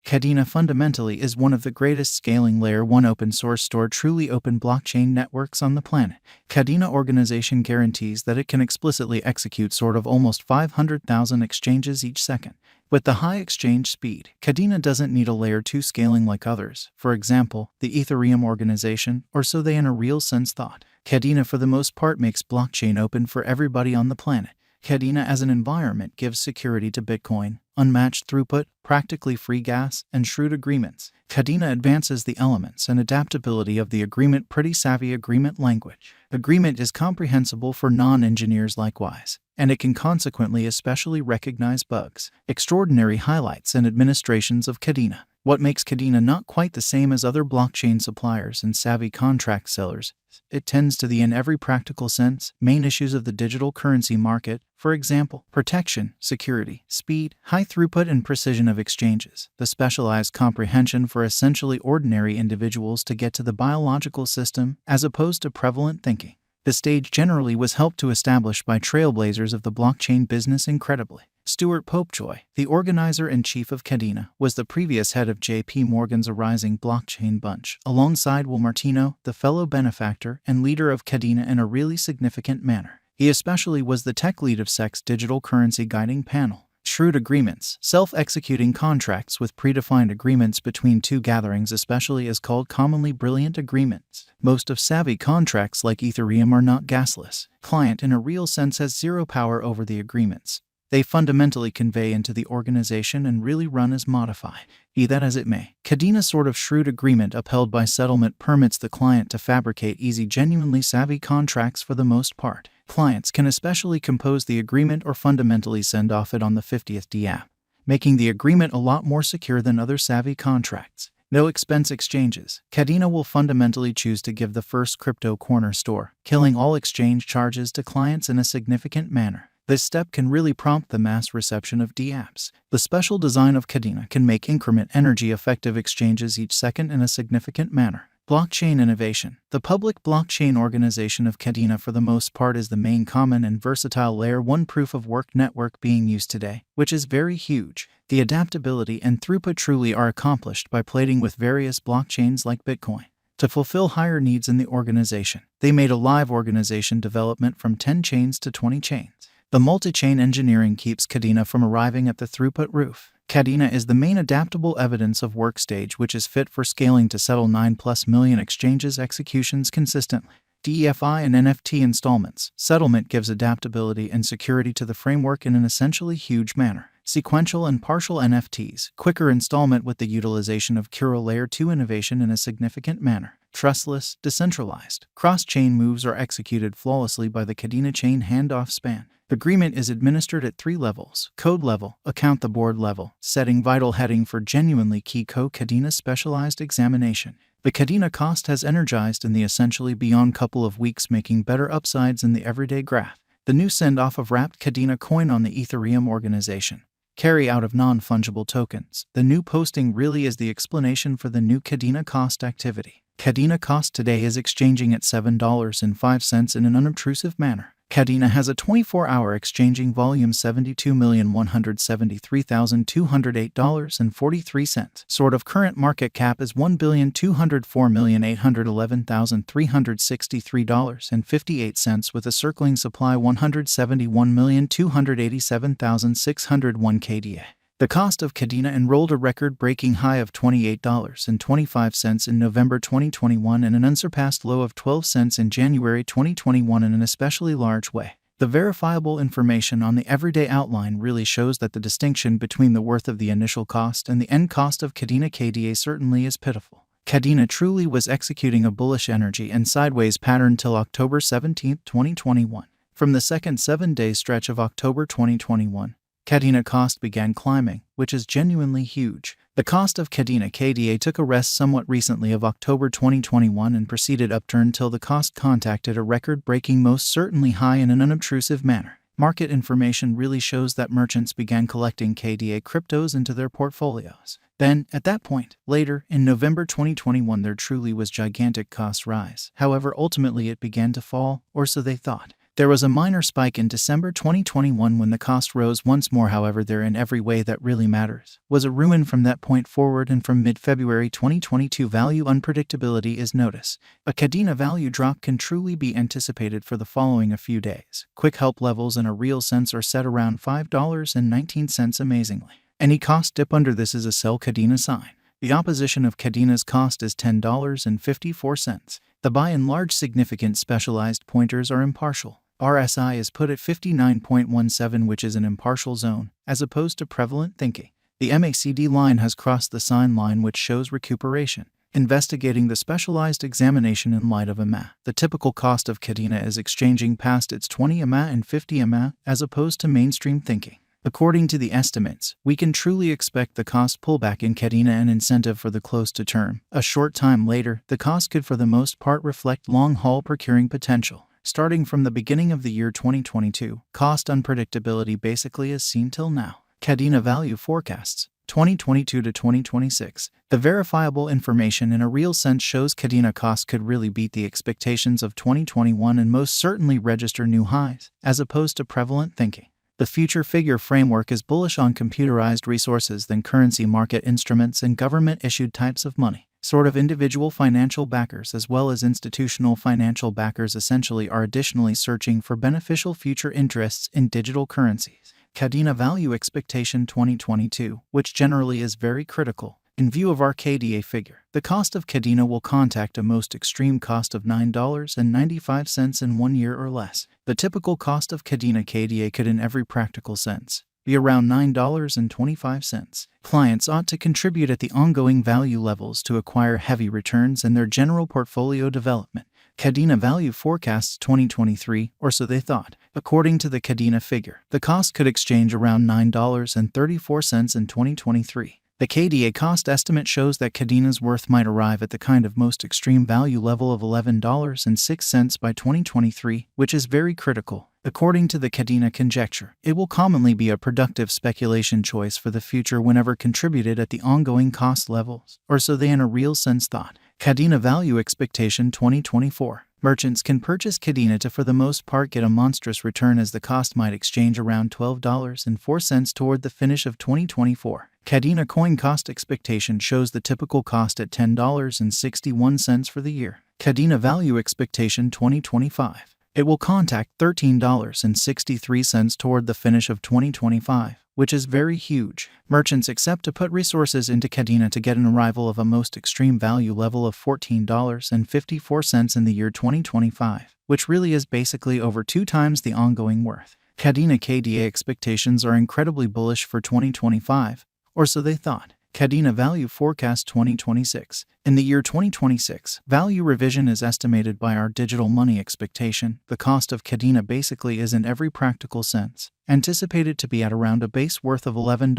Kadena fundamentally is one of the greatest scaling Layer 1 open-source store truly open blockchain networks on the planet. Kadena organization guarantees that it can explicitly execute sort of almost 500,000 exchanges each second. With the high exchange speed, Kadena doesn't need a Layer 2 scaling like others, for example, the Ethereum organization, or so they in a real sense thought. Kadena for the most part makes blockchain open for everybody on the planet. Kadena as an environment gives security to Bitcoin, unmatched throughput, practically free gas, and shrewd agreements. Kadena advances the elements and adaptability of the agreement pretty savvy agreement language. Agreement is comprehensible for non-engineers likewise, and it can consequently especially recognize bugs. Extraordinary highlights and administrations of Kadena. What makes Kadena not quite the same as other blockchain suppliers and savvy contract sellers? It tends to the in every practical sense main issues of the digital currency market, for example, protection, security, speed, high throughput and precision of exchanges, the specialized comprehension for essentially ordinary individuals to get to the biological system as opposed to prevalent thinking. The stage generally was helped to establish by trailblazers of the blockchain business incredibly. Stuart Popejoy, the organizer and chief of Kadena, was the previous head of J.P. Morgan's Arising Blockchain Bunch, alongside Will Martino, the fellow benefactor and leader of Kadena in a really significant manner. He especially was the tech lead of SEC's digital currency guiding panel. Shrewd agreements, self-executing contracts with predefined agreements between two gatherings especially is called commonly brilliant agreements. Most of savvy contracts like Ethereum are not gasless. Client in a real sense has zero power over the agreements. They fundamentally convey into the organization and really run as modify. Be that as it may, Kadena's sort of shrewd agreement upheld by settlement permits the client to fabricate easy genuinely savvy contracts for the most part. Clients can especially compose the agreement or fundamentally send off it on the 50th DApp, making the agreement a lot more secure than other savvy contracts. No expense exchanges. Kadena will fundamentally choose to give the first crypto corner store, killing all exchange charges to clients in a significant manner. This step can really prompt the mass reception of dApps. The special design of Kadena can make increment energy-effective exchanges each second in a significant manner. Blockchain innovation. The public blockchain organization of Kadena for the most part is the main common and versatile Layer 1 proof-of-work network being used today, which is very huge. The adaptability and throughput truly are accomplished by plating with various blockchains like Bitcoin. To fulfill higher needs in the organization, they made a live organization development from 10 chains to 20 chains. The multi-chain engineering keeps Kadena from arriving at the throughput roof. Kadena is the main adaptable evidence of work stage which is fit for scaling to settle 9+ million exchanges executions consistently. DeFi and NFT installments. Settlement gives adaptability and security to the framework in an essentially huge manner. Sequential and partial NFTs. Quicker installment with the utilization of Curo Layer 2 innovation in a significant manner. Trustless, decentralized. Cross-chain moves are executed flawlessly by the Kadena chain handoff span. Agreement is administered at 3 levels: code level, account the board level, setting vital heading for genuinely key Kadena specialized examination. The Kadena cost has energized in the essentially beyond couple of weeks, making better upsides in the everyday graph. The new send-off of wrapped Kadena coin on the Ethereum organization. Carry out of non-fungible tokens. The new posting really is the explanation for the new Kadena cost activity. Kadena cost today is exchanging at $7.05 in an unobtrusive manner. Kadena has a 24-hour exchanging volume $72,173,208.43. Sort of current market cap is $1,204,811,363.58 with a circling supply 171,287,601 KDA. The cost of Kadena enrolled a record-breaking high of $28.25 in November 2021 and an unsurpassed low of 12 cents in January 2021 in an especially large way. The verifiable information on the everyday outline really shows that the distinction between the worth of the initial cost and the end cost of Kadena KDA certainly is pitiful. Kadena truly was executing a bullish energy and sideways pattern till October 17, 2021. From the second 7-day stretch of October 2021, Kadena cost began climbing, which is genuinely huge. The cost of Kadena KDA took a rest somewhat recently of October 2021 and proceeded upturn till the cost contacted a record-breaking most certainly high in an unobtrusive manner. Market information really shows that merchants began collecting KDA cryptos into their portfolios. Then, at that point, later, in November 2021 there truly was gigantic cost rise. However, ultimately it began to fall, or so they thought. There was a minor spike in December 2021 when the cost rose once more. However, there in every way that really matters was a ruin from that point forward, and from mid-February 2022 value unpredictability is notice. A Kadena value drop can truly be anticipated for the following a few days. Quick help levels in a real sense are set around $5.19 amazingly. Any cost dip under this is a sell Kadena sign. The opposition of Kadena's cost is $10.54. The by and large significant specialized pointers are impartial. RSI is put at 59.17, which is an impartial zone, as opposed to prevalent thinking. The MACD line has crossed the sign line, which shows recuperation. Investigating the specialized examination in light of EMA. The typical cost of Kadena is exchanging past its 20 EMA and 50 EMA, as opposed to mainstream thinking. According to the estimates, we can truly expect the cost pullback in Kadena an incentive for the close to term. A short time later, the cost could for the most part reflect long-haul procuring potential. Starting from the beginning of the year 2022, cost unpredictability basically is seen till now. Kadena value forecasts 2022 to 2026. The verifiable information in a real sense shows Kadena cost could really beat the expectations of 2021 and most certainly register new highs, as opposed to prevalent thinking. The future figure framework is bullish on computerized resources than currency market instruments and government-issued types of money. Sort of individual financial backers as well as institutional financial backers essentially are additionally searching for beneficial future interests in digital currencies. Kadena value expectation 2022, which generally is very critical. In view of our KDA figure, the cost of Kadena will contact a most extreme cost of $9.95 in 1 year or less. The typical cost of Kadena KDA could in every practical sense be around $9.25. Clients ought to contribute at the ongoing value levels to acquire heavy returns in their general portfolio development. Kadena value forecasts 2023, or so they thought. According to the Kadena figure, the cost could exchange around $9.34 in 2023. The KDA cost estimate shows that Kadena's worth might arrive at the kind of most extreme value level of $11.06 by 2023, which is very critical. According to the Kadena conjecture, it will commonly be a productive speculation choice for the future whenever contributed at the ongoing cost levels, or so they in a real sense thought. Kadena value expectation 2024. Merchants can purchase Kadena to for the most part get a monstrous return, as the cost might exchange around $12.04 toward the finish of 2024. Kadena coin cost expectation shows the typical cost at $10.61 for the year. Kadena value expectation 2025. It will contact $13.63 toward the finish of 2025, which is very huge. Merchants accept to put resources into Kadena to get an arrival of a most extreme value level of $14.54 in the year 2025, which really is basically over 2 times the ongoing worth. Kadena KDA expectations are incredibly bullish for 2025, or so they thought. Kadena value forecast 2026. In the year 2026, value revision is estimated by our digital money expectation. The cost of Kadena basically is in every practical sense anticipated to be at around a base worth of $11.